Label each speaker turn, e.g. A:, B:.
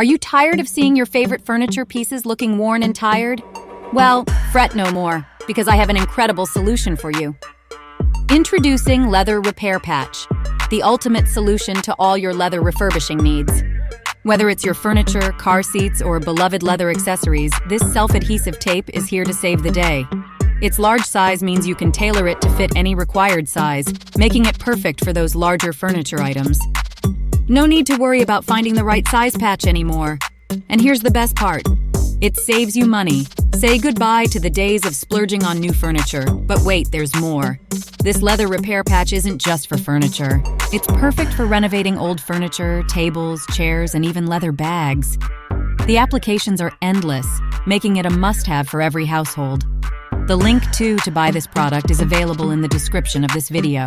A: Are you tired of seeing your favorite furniture pieces looking worn and tired? Well, fret no more, because I have an incredible solution for you. Introducing Leather Repair Patch, the ultimate solution to all your leather refurbishing needs. Whether it's your furniture, car seats, or beloved leather accessories, this self-adhesive tape is here to save the day. Its large size means you can tailor it to fit any required size, making it perfect for those larger furniture items. No need to worry about finding the right size patch anymore. And here's the best part. It saves you money. Say goodbye to the days of splurging on new furniture. But wait, there's more. This leather repair patch isn't just for furniture. It's perfect for renovating old furniture, tables, chairs, and even leather bags. The applications are endless, making it a must-have for every household. The link to buy this product is available in the description of this video.